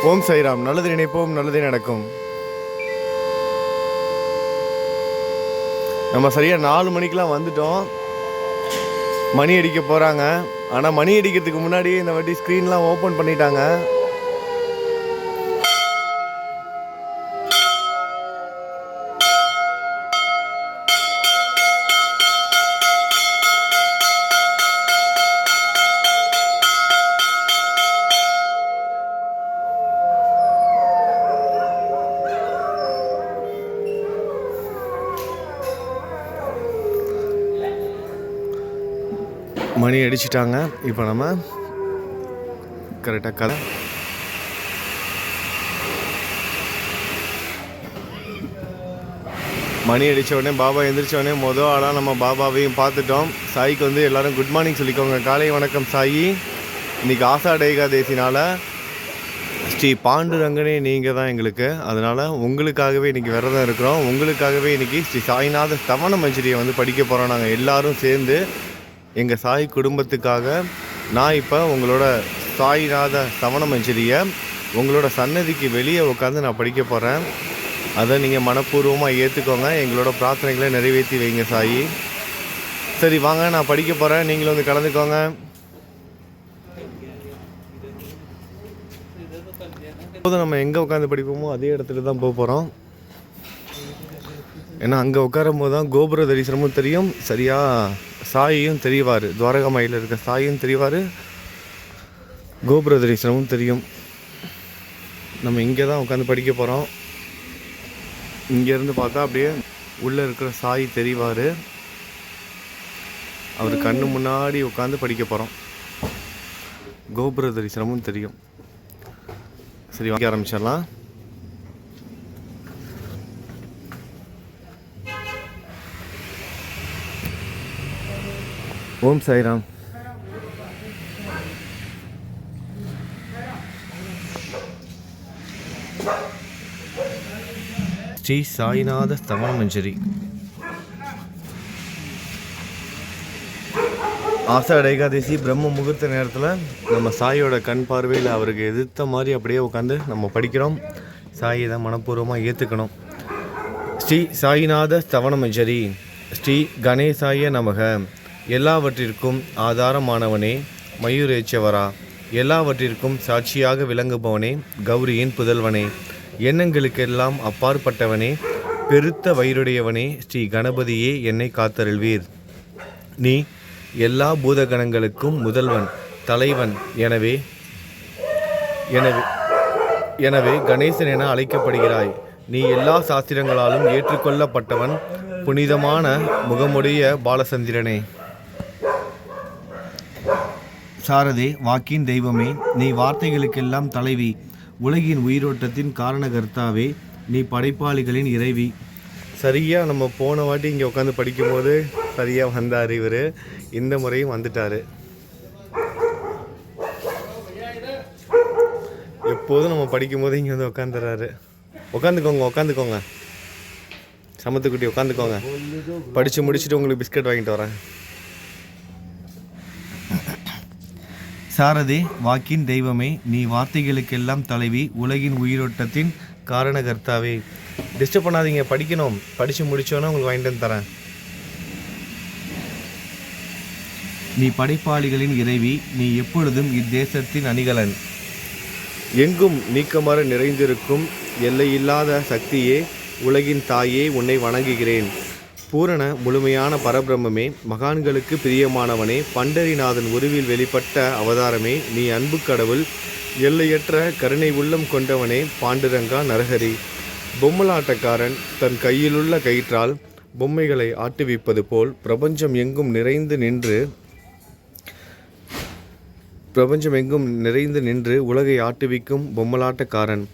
ஓம் சாய்ராம். நல்லது நினைப்போம், நல்லதே நடக்கும். நம்ம சரியாக 4 மணிக்கெலாம் வந்துட்டோம். மணி அடிக்க போகிறாங்க. ஆனால் மணி அடிக்கிறதுக்கு முன்னாடியே இந்த வாட்டி ஸ்க்ரீன்லாம் ஓப்பன் பண்ணிட்டாங்க. மணி அடிச்சிட்டாங்க. இப்போ நம்ம கரெக்டாக கதை மணி அடித்த உடனே பாபா எந்திரிச்ச உடனே மொதல் ஆளாக நம்ம பாபாவையும் பார்த்துட்டோம். சாய்க்கு வந்து எல்லோரும் குட் மார்னிங் சொல்லிக்கோங்க. காலை வணக்கம் சாயி. இன்றைக்கி ஆஷாட ஏகாதேசினால் ஸ்ரீ பாண்டுரங்கனே நீங்கள் தான் எங்களுக்கு. அதனால் உங்களுக்காகவே இன்றைக்கி விரதம் இருக்கிறோம். உங்களுக்காகவே இன்றைக்கி ஸ்ரீ சாய்நாத ஸ்தவன மஞ்சரியை வந்து படிக்க போகிறோம். நாங்கள் எல்லோரும் சேர்ந்து எங்கள் சாய் குடும்பத்துக்காக நான் இப்போ உங்களோட சாய்நாத ஸ்தவன மஞ்சரியை உங்களோட சன்னதிக்கு வெளியே உட்காந்து நான் படிக்க போகிறேன். அதை நீங்கள் மனப்பூர்வமாக ஏற்றுக்கோங்க. எங்களோட பிரார்த்தனைகளை நிறைவேற்றி வைங்க சாயி. சரி வாங்க, நான் படிக்க போகிறேன். நீங்களும் வந்து கலந்துக்கோங்க. இப்போது நம்ம எங்கே உட்காந்து படிப்போமோ அதே இடத்துல தான் போக போகிறோம். ஏன்னா அங்கே உட்காரும் போது தான் கோபுர தரிசனமும் தெரியும், சரியாக சாயும் தெரிவார். துவாரகாமாயில் இருக்க சாயும் தெரிவார், கோபுர தரிசனமும் தெரியும். நம்ம இங்கே தான் உட்காந்து படிக்க போகிறோம். இங்கேருந்து பார்த்தா அப்படியே உள்ளே இருக்கிற சாய் தெரிவார். அவர் கண்ணு முன்னாடி உட்காந்து படிக்க போகிறோம். கோபுர தரிசனமும் தெரியும். சரி வாங்க ஆரம்பிச்சிடலாம். ஓம் சாய்ராம். ஸ்ரீ சாய்நாத ஸ்தவன மஞ்சரி. ஆஷாட ஏகாதசி பிரம்ம முகூர்த்த நேரத்தில் நம்ம சாயோட கண் பார்வையில் அவருக்கு எதிர்த்த மாதிரி அப்படியே உட்காந்து நம்ம படிக்கிறோம். சாயை தான் மனப்பூர்வமாக ஏற்றுக்கணும். ஸ்ரீ சாய்நாத ஸ்தவன மஞ்சரி. ஸ்ரீ கணேசாய நமக. எல்லாவற்றிற்கும் ஆதாரமானவனே, மயூரேச்சவரா, எல்லாவற்றிற்கும் சாட்சியாக விளங்குபவனே, கௌரியின் புதல்வனே, எண்ணங்களுக்கெல்லாம் அப்பாற்பட்டவனே, பெருத்த வயிறுடையவனே, ஸ்ரீ கணபதியே என்னை காத்தருள்வீர். நீ எல்லா பூதகணங்களுக்கும் முதல்வன், தலைவன். எனவே கணேசன் என அழைக்கப்படுகிறாய். நீ எல்லா சாஸ்திரங்களாலும் ஏற்றுக்கொள்ளப்பட்டவன், புனிதமான முகமுடைய பாலசந்திரனே. சாரதே, வாக்கின் தெய்வமே, நீ வார்த்தைகளுக்கெல்லாம் தலைவி, உலகின் உயிரோட்டத்தின் காரணகர்த்தாவே, நீ படைப்பாளிகளின் இறைவி. சரியாக நம்ம போன வாட்டி இங்கே உட்காந்து படிக்கும்போது சரியாக வந்தார் இவர். இந்த முறையும் வந்துட்டார். எப்போதும் நம்ம படிக்கும்போது இங்கே வந்து உட்காந்துறாரு. உட்காந்துக்கோங்க. சமத்துக்குட்டி உட்காந்துக்கோங்க. படித்து முடிச்சுட்டு உங்களுக்கு பிஸ்கட் வாங்கிட்டு வரேன். சாரதே, வாக்கின் தெய்வமே, நீ வார்த்தைகளுக்கெல்லாம் தலைவி, உலகின் உயிரோட்டத்தின் காரணகர்த்தாவே. டிஸ்டர்ப் பண்ணாதீங்க, படிக்கணும். படித்து முடித்தோன்னே உங்களுக்கு வாங்கிட்டு வந்து தரேன். நீ படைப்பாளிகளின் இறைவி, நீ எப்பொழுதும் இத்தேசத்தின் அணிகலன். எங்கும் நீக்கமர நிறைந்திருக்கும் எல்லையில்லாத சக்தியே, உலகின் தாயே, உன்னை வணங்குகிறேன். பூரண முழுமையான பரபிரம்மே, மகான்களுக்கு பிரியமானவனே, பண்டரிநாதன் உருவில் வெளிப்பட்ட அவதாரமே, நீ அன்பு கடவுள், எல்லையற்ற கருணை உள்ளம் கொண்டவனே, பாண்டுரங்கா நரஹரி. பொம்மலாட்டக்காரன் தன் கையிலுள்ள கயிற்றால் பொம்மைகளை ஆட்டுவிப்பது போல் பிரபஞ்சம் எங்கும் நிறைந்து நின்று உலகை ஆட்டுவிக்கும் பொம்மலாட்டக்காரன்.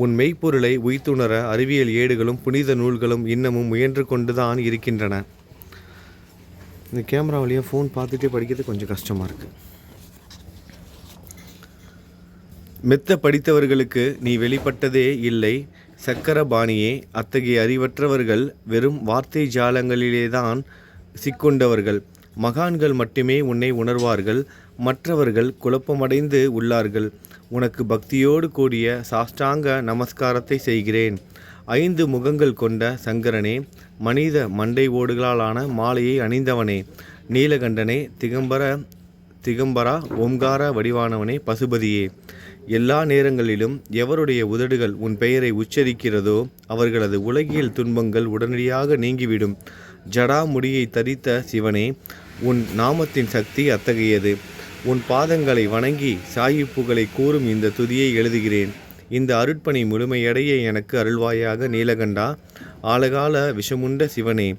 உன் மெய்ப்பொருளை உய்த்துணர அறிவியல் ஏடுகளும் புனித நூல்களும் இன்னமும் முயன்று கொண்டுதான் இருக்கின்றன. இந்த கேமரா வழியாக ஃபோன் பார்த்துட்டே படிக்கிறது கொஞ்சம் கஷ்டமாக இருக்குது. மெத்த படித்தவர்களுக்கு நீ வெளிப்பட்டதே இல்லை சக்கரபாணியே. அத்தகைய அறிவற்றவர்கள் வெறும் வார்த்தை ஜாலங்களிலேதான் சிக்கொண்டவர்கள். மகான்கள் மட்டுமே உன்னை உணர்வார்கள். மற்றவர்கள் குழப்பமடைந்து உள்ளார்கள். உனக்கு பக்தியோடு கூடிய சாஷ்டாங்க நமஸ்காரத்தை செய்கிறேன். 5 முகங்கள் கொண்ட சங்கரனே, மனித மண்டை ஓடுகளாலான மாலையை அணிந்தவனே, நீலகண்டனே, திகம்பரா ஓம்கார வடிவானவனே, பசுபதியே, எல்லா நேரங்களிலும் எவருடைய உதடுகள் உன் பெயரை உச்சரிக்கிறதோ அவர்களது உலகியல் துன்பங்கள் உடனடியாக நீங்கிவிடும். ஜடா முடியை தரித்த சிவனே, உன் நாமத்தின் சக்தி அத்தகையது. உன் பாதங்களை வணங்கி சாயிப்புகளை கூறும் இந்த துதியை எழுதுகிறேன். இந்த அருட்பணி முழுமையடைய எனக்கு அருள்வாயாக நீலகண்டா. ஆழகால விஷமுண்ட சிவனே,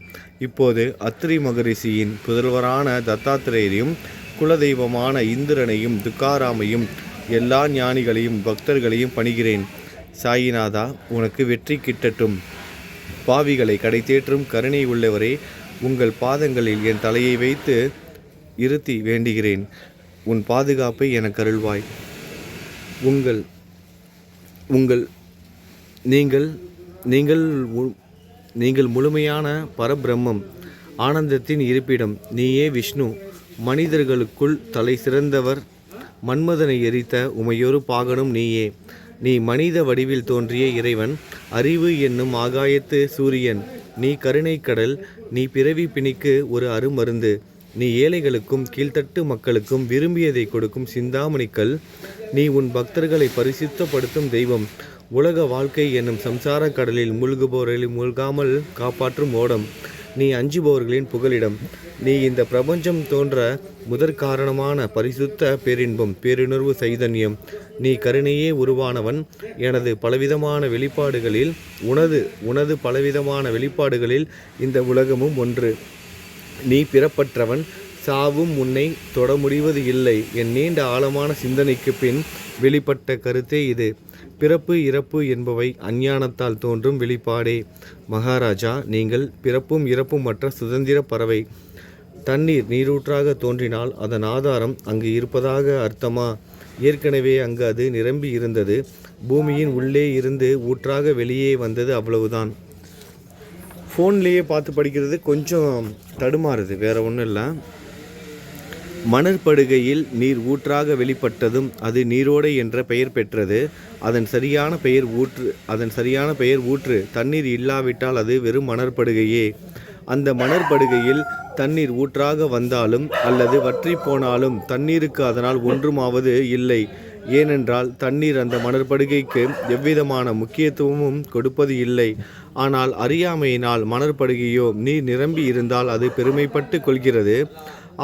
இப்போது அத்ரி மகரிஷியின் புதல்வரான தத்தாத்திரேயரையும் குலதெய்வமான இந்திரனையும் துக்காராமையும் எல்லா ஞானிகளையும் பக்தர்களையும் பணிகிறேன். சாயிநாதா, உனக்கு வெற்றி கிட்டட்டும். பாவிகளை கடைத்தேற்றும் கருணை உள்ளவரே, உங்கள் பாதங்களில் என் தலையை வைத்து இருத்தி வேண்டுகிறேன். உன் பாதுகாப்பை எனக்கு அருள்வாய். நீங்கள் முழுமையான பரபிரம்மம், ஆனந்தத்தின் இருப்பிடம். நீயே விஷ்ணு, மனிதர்களுக்குள் தலை சிறந்தவர். மன்மதனை எரித்த உமையொரு பாகனும் நீயே. நீ மனித வடிவில் தோன்றிய இறைவன், அறிவு என்னும் ஆகாயத்து சூரியன். நீ கருணை கடல், நீ பிறவி பிணிக்கு ஒரு அருமருந்து. நீ ஏழைகளுக்கும் கீழ்த்தட்டு மக்களுக்கும் விரும்பியதை கொடுக்கும் சிந்தாமணிக்கல். நீ உன் பக்தர்களை பரிசுத்தப்படுத்தும் தெய்வம். உலக வாழ்க்கை என்னும் சம்சார கடலில் மூழ்குபவர்களை மூழ்காமல் காப்பாற்றும் ஓடம். நீ அஞ்சுபவர்களின் புகலிடம். நீ இந்த பிரபஞ்சம் தோன்ற முதற்காரணமான பரிசுத்த பேரின்பம், பேருணர்வு, சைதன்யம். நீ கருணையே உருவானவன். எனது பலவிதமான வெளிப்பாடுகளில் உனது பலவிதமான வெளிப்பாடுகளில் இந்த உலகமும் ஒன்று. நீ பிறப்பற்றவன், சாவும் உன்னை தொட முடிவது இல்லை. என் நீண்ட ஆழமான சிந்தனைக்கு பின் வெளிப்பட்ட கருத்தே இது. பிறப்பு இறப்பு என்பவை அஞ்ஞானத்தால் தோன்றும் வெளிப்பாடே. மகாராஜா, நீங்கள் பிறப்பும் இறப்பும் மற்ற சுதந்திர பறவை. தண்ணீர் நீரூற்றாக தோன்றினால் அதன் ஆதாரம் அங்கு இருப்பதாக அர்த்தமா? ஏற்கனவே அங்கு அது நிரம்பி இருந்தது. பூமியின் உள்ளே இருந்து ஊற்றாக வெளியே வந்தது, அவ்வளவுதான். ஃபோன்லேயே பார்த்து படிக்கிறது கொஞ்சம் தடுமாறுது, வேற ஒன்றும் இல்லை. மணற்படுகையில் நீர் ஊற்றாக வெளிப்பட்டதும் அது நீரோடை என்ற பெயர் பெற்றது. அதன் சரியான பெயர் ஊற்று. தண்ணீர் இல்லாவிட்டால் அது வெறும் மணற்படுகையே. அந்த மணற்படுகையில் தண்ணீர் ஊற்றாக வந்தாலும் அல்லது வற்றி போனாலும் தண்ணீருக்கு அதனால் ஒன்றுமாவது இல்லை. ஏனென்றால் தண்ணீர் அந்த மணற்படுகைக்கு எவ்விதமான முக்கியத்துவமும் கொடுப்பது இல்லை. ஆனால் அறியாமையினால் மணற்படுகையோ நீர் நிரம்பி இருந்தால் அது பெருமைப்பட்டு கொள்கிறது.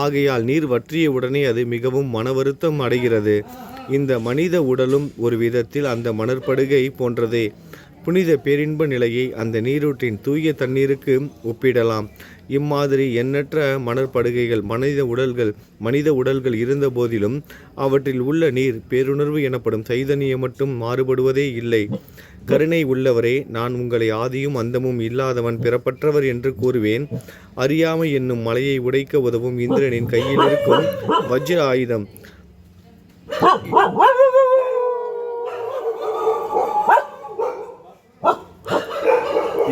ஆகையால் நீர் வற்றிய உடனே அது மிகவும் மன வருத்தம் அடைகிறது. இந்த மனித உடலும் ஒரு விதத்தில் அந்த மணற்படுகை போன்றதே. புனித பேரின்ப நிலையை அந்த நீரூற்றின் தூய தண்ணீருக்கு ஒப்பிடலாம். இம்மாதிரி எண்ணற்ற மணற்படுகைகள் மனித உடல்கள் இருந்த போதிலும் அவற்றில் உள்ள நீர் பேருணர்வு எனப்படும் சைதன்யம் மட்டும் மாறுபடுவதே இல்லை. கருணை உள்ளவரே, நான் உங்களை ஆதியும் அந்தமும் இல்லாதவன், பிறப்பற்றவர் என்று கூறுவேன். அறியாமை என்னும் மலையை உடைக்க உதவும் இந்திரனின் கையில் இருக்கும் வஜ்ர ஆயுதம்.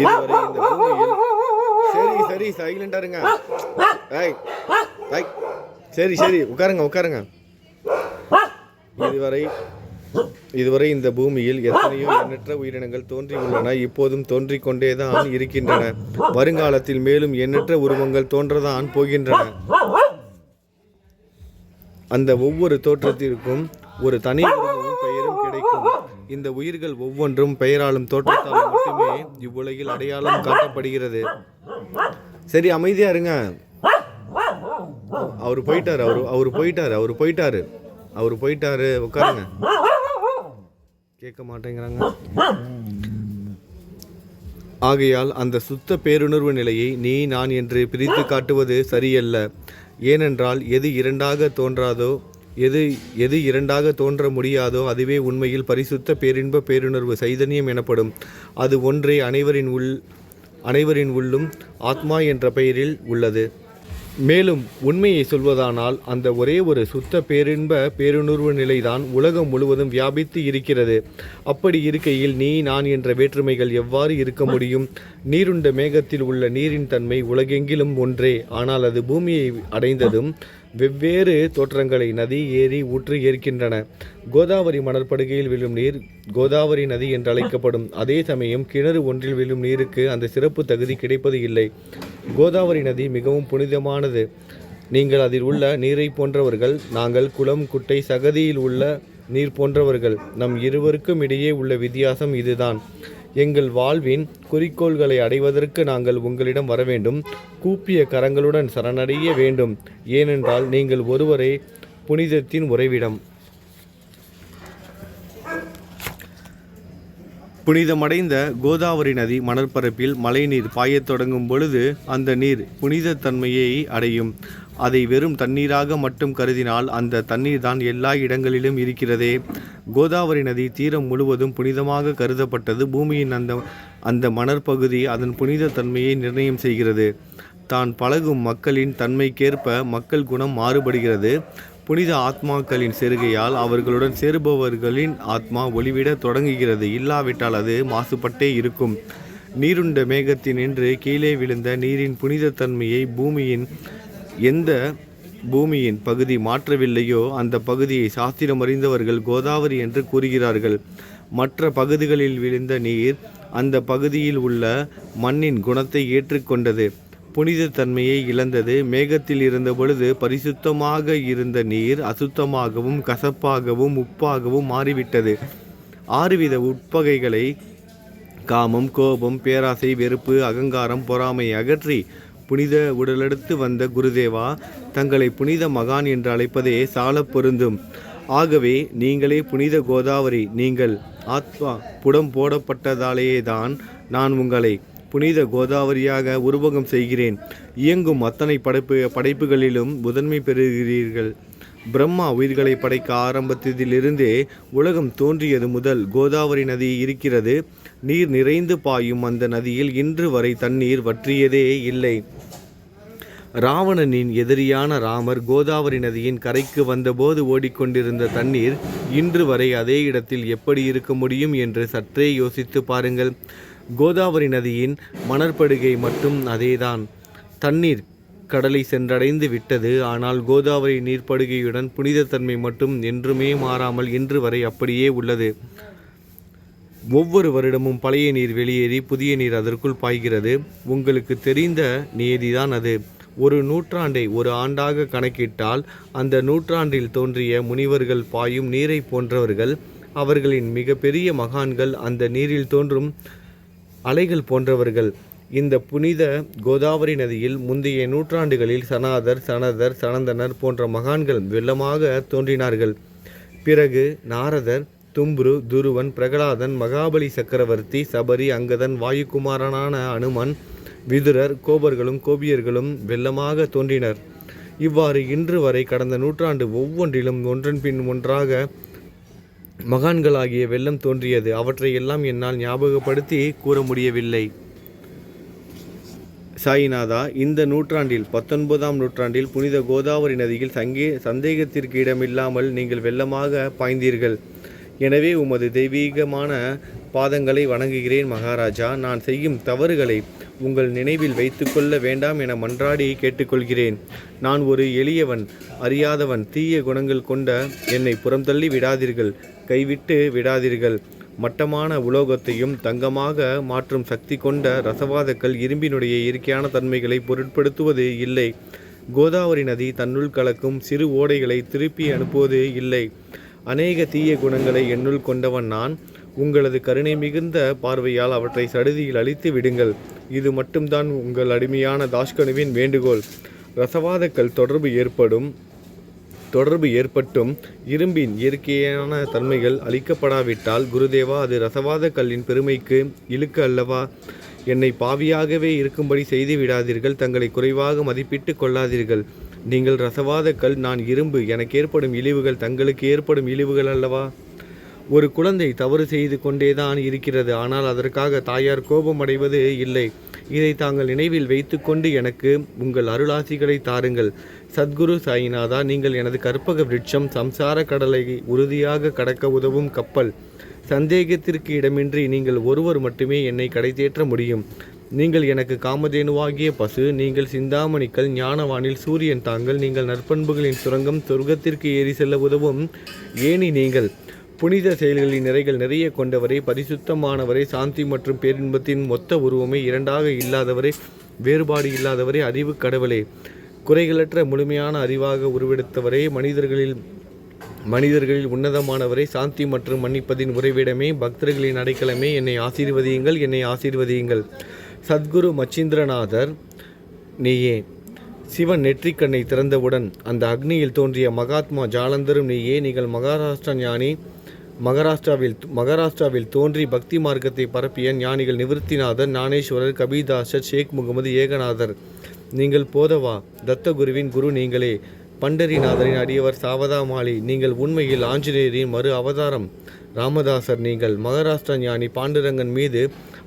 இதுவரை இந்த பூமியில் சரி சைலண்டா இருங்க. சரி உட்காருங்க. இதுவரை இந்த பூமியில் எத்தனையோ எண்ணற்ற உயிரினங்கள் தோன்றியுள்ளன, இப்போதும் தோன்றிக் கொண்டேதான் இருக்கின்றன. வருங்காலத்தில் மேலும் எண்ணற்ற உருவங்கள் தோன்றதான் போகின்றன. அந்த ஒவ்வொரு தோற்றத்திற்கும் ஒரு தனி உருவமும் பெயரும் கிடைக்கும். இந்த உயிர்கள் ஒவ்வொன்றும் பெயராலும் தோற்றத்தாலும் மட்டுமே இவ்வுலகில் அடையாளம் காட்டப்படுகிறது. சரி, அமைதியா இருங்க. அவர் போயிட்டாரு. உட்காருங்க. கேட்க மாட்டேங்கிறாங்க. ஆகையால் அந்த சுத்த பேருணர்வு நிலையை நீ நான் என்று பிரித்து காட்டுவது சரியல்ல. ஏனென்றால் எது இரண்டாக தோன்ற முடியாதோ அதுவே உண்மையில் பரிசுத்த பேரின்ப பேருணர்வு சைதன்யம் எனப்படும். அது ஒன்றே அனைவரின் உள்ளும் ஆத்மா என்ற பெயரில் உள்ளது. மேலும் உண்மையை சொல்வதானால் அந்த ஒரே ஒரு சுத்த பேரின்ப பேருணர்வு நிலைதான் உலகம் முழுவதும் வியாபித்து இருக்கிறது. அப்படி இருக்கையில் நீ நான் என்ற வேற்றுமைகள் எவ்வாறு இருக்க முடியும்? நீருண்ட மேகத்தில் உள்ள நீரின் தன்மை உலகெங்கிலும் ஒன்றே. ஆனால் அது பூமியை அடைந்ததும் வெவ்வேறு தோற்றங்களை நதி, ஏரி, ஊற்று ஏற்கின்றன. கோதாவரி மணற்படுகையில் விழும் நீர் கோதாவரி நதி என்று அழைக்கப்படும். அதே சமயம் கிணறு ஒன்றில் விழும் நீருக்கு அந்த சிறப்பு தகுதி கிடைப்பது இல்லை. கோதாவரி நதி மிகவும் புனிதமானது. நீங்கள் அதில் உள்ள நீரை போன்றவர்கள், நாங்கள் குளம், குட்டை, சகதியில் உள்ள நீர் போன்றவர்கள். நம் இருவருக்கும் இடையே உள்ள வித்தியாசம் இதுதான். எங்கள் வாழ்வின் குறிக்கோள்களை அடைவதற்கு நாங்கள் உங்களிடம் வர வேண்டும். கூப்பிய கரங்களுடன் சரணடைய வேண்டும். ஏனென்றால் நீங்கள் ஒருவரே புனிதத்தின் உறைவிடம். புனிதமடைந்த கோதாவரி நதி மணற்பரப்பில் மழைநீர் பாயத் தொடங்கும் பொழுது அந்த நீர் புனித தன்மையை அடையும். அதை வெறும் தண்ணீராக மட்டும் கருதினால் அந்த தண்ணீர் தான் எல்லா இடங்களிலும் இருக்கிறதே. கோதாவரி நதி தீரம் முழுவதும் புனிதமாக கருதப்பட்டது. பூமியின் அந்த மணற்பகுதி அதன் புனித தன்மையை நிர்ணயம் செய்கிறது. தான் பழகும் மக்களின் தன்மைக்கேற்ப மக்கள் குணம் மாறுபடுகிறது. புனித ஆத்மாக்களின் செருகையால் அவர்களுடன் சேருபவர்களின் ஆத்மா ஒளிவிட தொடங்குகிறது. இல்லாவிட்டால் அது மாசுபட்டே இருக்கும். நீருண்ட மேகத்தினின்று கீழே விழுந்த நீரின் புனித தன்மையை பூமியின் பகுதி மாற்றவில்லையோ அந்த பகுதியை சாஸ்திரம் அறிந்தவர்கள் கோதாவரி என்று கூறுகிறார்கள். மற்ற பகுதிகளில் விழுந்த நீர் அந்த பகுதியில் உள்ள மண்ணின் குணத்தை ஏற்றுக்கொண்டது, புனித தன்மையை இழந்தது. மேகத்தில் இருந்த பொழுது பரிசுத்தமாக இருந்த நீர் அசுத்தமாகவும் கசப்பாகவும் உப்பாகவும் மாறிவிட்டது. 6 வித உட்பகைகளை காமம், கோபம், பேராசை, வெறுப்பு, அகங்காரம், பொறாமை அகற்றி புனித உடலெடுத்து வந்த குருதேவா தங்களை புனித மகான் என்று அழைப்பதே சால பொருந்தும். ஆகவே நீங்களே புனித கோதாவரி. நீங்கள் ஆத்மா புடம் போடப்பட்டதாலேதான் நான் உங்களை புனித கோதாவரியாக உருவகம் செய்கிறேன். இயங்கும் அத்தனை படைப்புகளிலும் முதன்மை பெறுகிறீர்கள். பிரம்மா உயிர்களை படைக்க ஆரம்பித்ததிலிருந்தே உலகம் தோன்றியது முதல் கோதாவரி நதி இருக்கிறது. நீர் நிறைந்து பாயும் அந்த நதியில் இன்று வரை தண்ணீர் வற்றியதே இல்லை. ராவணனின் எதிரியான ராமர் கோதாவரி நதியின் கரைக்கு வந்தபோது ஓடிக்கொண்டிருந்த தண்ணீர் இன்று வரை அதே இடத்தில் எப்படி இருக்க முடியும் என்று சற்றே யோசித்து பாருங்கள். கோதாவரி நதியின் மணற்படுகை மட்டும் அதேதான். தண்ணீர் கடலை சென்றடைந்து விட்டது. ஆனால் கோதாவரி நீர்ப்படுகையுடன் புனிதத்தன்மை மட்டும் என்றுமே மாறாமல் இன்று வரை அப்படியே உள்ளது. ஒவ்வொரு வருடமும் பழைய நீர் வெளியேறி புதிய நீர் அதற்குள் பாய்கிறது. உங்களுக்கு தெரிந்த நியதிதான் அது. ஒரு நூற்றாண்டை ஒரு ஆண்டாக கணக்கிட்டால் அந்த நூற்றாண்டில் தோன்றிய முனிவர்கள் பாயும் நீரை போன்றவர்கள். அவர்களின் மிக பெரிய மகான்கள் அந்த நீரில் தோன்றும் அலைகள் போன்றவர்கள். இந்த புனித கோதாவரி நதியில் முந்தைய நூற்றாண்டுகளில் சனாதர், சனதர், சனந்தனர் போன்ற மகான்கள் வெள்ளமாக தோன்றினார்கள். பிறகு நாரதர், தும்புரு, துருவன், பிரகலாதன், மகாபலி சக்கரவர்த்தி, சபரி, அங்கதன், வாயுகுமாரனான அனுமன், விதுரர், கோபர்களும் கோபியர்களும் வெள்ளமாக தோன்றினர். இவ்வாறு இன்று வரை கடந்த நூற்றாண்டு ஒவ்வொன்றிலும் ஒன்றன் பின் ஒன்றாக மகான்களாகிய வெள்ளம் தோன்றியது. அவற்றையெல்லாம் என்னால் ஞாபகப்படுத்தி கூற முடியவில்லை. சாயிநாதா, இந்த நூற்றாண்டில் 19ஆம் நூற்றாண்டில் புனித கோதாவரி நதியில் சந்தேகத்திற்கு இடமில்லாமல் நீங்கள் வெள்ளமாக பாய்ந்தீர்கள். எனவே உமது தெய்வீகமான பாதங்களை வணங்குகிறேன் மகாராஜா. நான் செய்யும் தவறுகளை உங்கள் நினைவில் வைத்து கொள்ள வேண்டாம் என மன்றாடி கேட்டுக்கொள்கிறேன். நான் ஒரு எளியவன், அறியாதவன். தீய குணங்கள் கொண்ட என்னை புறம்தள்ளி விடாதீர்கள், கைவிட்டு விடாதீர்கள். மட்டமான உலோகத்தையும் தங்கமாக மாற்றும் சக்தி கொண்ட ரசவாதக்கள் இரும்பினுடைய இயற்கையான தன்மைகளை பொருட்படுத்துவது இல்லை. கோதாவரி நதி தன்னுள் கலக்கும் சிறு ஓடைகளை திருப்பி அனுப்புவது இல்லை. அநேக தீய குணங்களை என்னுள் கொண்டவன் நான். உங்களது கருணை மிகுந்த பார்வையால் அவற்றை சடுதியில் அழித்து விடுங்கள். இது மட்டும்தான் உங்கள் அடிமையான தாஷ்கனுவின் வேண்டுகோள். ரசவாதக்கள் தொடர்பு ஏற்பட்டும் இரும்பின் இயற்கையான தன்மைகள் அளிக்கப்படாவிட்டால் குருதேவா அது ரசவாத கல்லின் பெருமைக்கு இழுக்கு அல்லவா? என்னை பாவியாகவே இருக்கும்படி செய்து விடாதீர்கள். தங்களை குறைவாக மதிப்பிட்டு கொள்ளாதீர்கள். நீங்கள் ரசவாத கல், நான் இரும்பு. எனக்கு ஏற்படும் இழிவுகள் தங்களுக்கு ஏற்படும் இழிவுகள் அல்லவா? ஒரு குழந்தை தவறு செய்து கொண்டேதான் இருக்கிறது, ஆனால் அதற்காக தாயார் கோபமடைவது இல்லை. இதை தாங்கள் நினைவில் வைத்துக்கொண்டு எனக்கு உங்கள் அருளாசிகளை தாருங்கள். சத்குரு சாயிநாதா, நீங்கள் எனது கற்பக விருட்சம், சம்சார கடலை உறுதியாக கடக்க உதவும் கப்பல். சந்தேகத்திற்கு இடமின்றி நீங்கள் ஒருவர் மட்டுமே என்னை கடைதேற்ற முடியும். நீங்கள் எனக்கு காமதேனுவாகிய பசு, நீங்கள் சிந்தாமணிகள், ஞானவானில் சூரியன் தாங்கள், நீங்கள் நற்பண்புகளின் சுரங்கம், சொர்க்கத்திற்கு ஏறி செல்ல உதவும் ஏனி நீங்கள். புனித செயல்களின் நிறைகள் நிறைய கொண்டவரே, பரிசுத்தமானவரே, சாந்தி மற்றும் பேரின்பத்தின் மொத்த உருவமே, இரண்டாக இல்லாதவரே, வேறுபாடு இல்லாதவரே, அறிவு கடவுளே, குறைகளற்ற முழுமையான அறிவாக உருவெடுத்தவரே, மனிதர்களில் உன்னதமானவரே, சாந்தி மற்றும் மன்னிப்பதின் உறைவிடமே, பக்தர்களின் அடைக்கலமே, என்னை ஆசீர்வதியுங்கள், என்னை ஆசீர்வதியுங்கள். சத்குரு மச்சிந்திரநாதர் நீயே. சிவன் நெற்றிக்கண்ணை திறந்தவுடன் அந்த அக்னியில் தோன்றிய மகாத்மா ஜாலந்தரும் நீயே. நீங்கள் மகாராஷ்டிராவில் தோன்றி பக்தி மார்க்கத்தை பரப்பிய ஞானிகள் நிவர்த்திநாதர், ஞானேஸ்வரர், கபீதாசர், ஷேக் முகமது, ஏகநாதர். நீங்கள் போதவா, தத்தகுருவின் குரு நீங்களே. பண்டரிநாதரின் அடியவர் சாவதாமாலி. நீங்கள் உண்மையில் ஆஞ்சநேயரின் மறு அவதாரம். ராமதாசர் நீங்கள். மகாராஷ்டிரா ஞானி பாண்டுரங்கன் மீது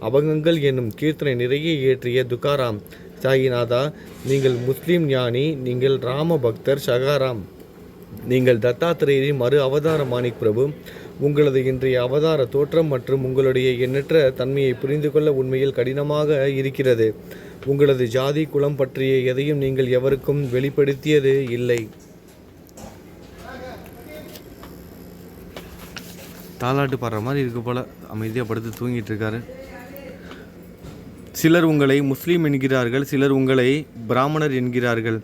அபங்கங்கள் என்னும் கீர்த்தனை நிறைய இயற்றிய துகாராம். சாயிநாதா, நீங்கள் முஸ்லீம் ஞானி. நீங்கள் ராம பக்தர் சகாராம். நீங்கள் தத்தாத்திரேயரின் மறு அவதார மாணிக் பிரபு. உங்களது இன்றைய அவதார தோற்றம் மற்றும் உங்களுடைய எண்ணற்ற தன்மையை புரிந்து கொள்ள உண்மையில் கடினமாக இருக்கிறது. உங்களது ஜாதி குலம் பற்றிய எதையும் நீங்கள் எவருக்கும் வெளிப்படுத்தியது இல்லை. தாலாட்டு பாடுற மாதிரி இருக்கு போல, அமைதியாக படுத்து தூங்கிட்டு இருக்காரு. சிலர் உங்களை முஸ்லீம் என்கிறார்கள், சிலர் உங்களை பிராமணர் என்கிறார்கள்.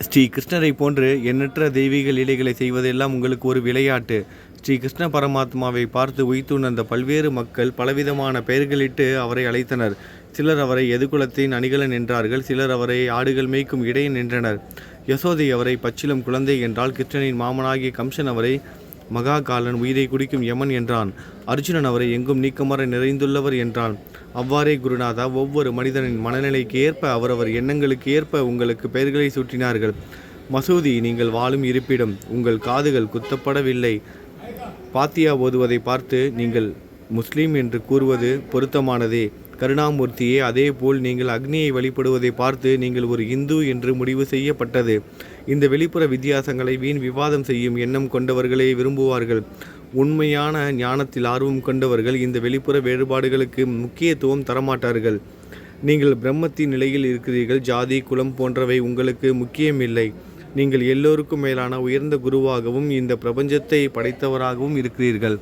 ஸ்ரீ கிருஷ்ணரை போன்று எண்ணற்ற தெய்வீக லீலைகளை செய்வதெல்லாம் உங்களுக்கு ஒரு விளையாட்டு. ஸ்ரீ கிருஷ்ண பரமாத்மாவை பார்த்து உய்த்துணர்ந்த பல்வேறு மக்கள் பலவிதமான பெயர்களிட்டு அவரை அழைத்தனர். சிலர் அவரை எதுகுலத்தின் அணிகலன் என்றார்கள், சிலர் அவரை ஆடுகள் மேய்க்கும் இடையன் என்றனர். யசோதை அவரை பச்சிலம் குழந்தை என்றால், கிருஷ்ணனின் மாமனாகிய கம்சன் அவரை மகாகாலன், உயிரை குடிக்கும் யமன் என்றான். அர்ஜுனன் அவரை எங்கும் நீக்கமர நிறைந்துள்ளவர் என்றான். அவ்வாறே குருநாதா, ஒவ்வொரு மனிதனின் மனநிலைக்கு ஏற்ப அவரவர் எண்ணங்களுக்கு ஏற்ப உங்களுக்கு பெயர்களை சூட்டினார்கள். மசூதி நீங்கள் வாழும் இருப்பிடம். உங்கள் காதுகள் குத்தப்படவில்லை. பாத்தியா ஓதுவதை பார்த்து நீங்கள் முஸ்லீம் என்று கூறுவது பொருத்தமானதே. கருணாமூர்த்தியே, அதே போல் நீங்கள் அக்னியை வழிபடுவதை பார்த்து நீங்கள் ஒரு இந்து என்று முடிவு செய்யப்பட்டது. இந்த வெளிப்புற வித்தியாசங்களை வீண் விவாதம் செய்யும் எண்ணம் கொண்டவர்களே விரும்புவார்கள். உண்மையான ஞானத்தில் ஆர்வம் கொண்டவர்கள் இந்த வெளிப்புற வேறுபாடுகளுக்கு முக்கியத்துவம் தரமாட்டார்கள். நீங்கள் பிரம்மத்தின் நிலையில் இருக்கிறீர்கள். ஜாதி குலம் போன்றவை உங்களுக்கு முக்கியமில்லை. நீங்கள் எல்லோருக்கும் மேலான உயர்ந்த குருவாகவும் இந்த பிரபஞ்சத்தை படைத்தவராகவும் இருக்கிறீர்கள்.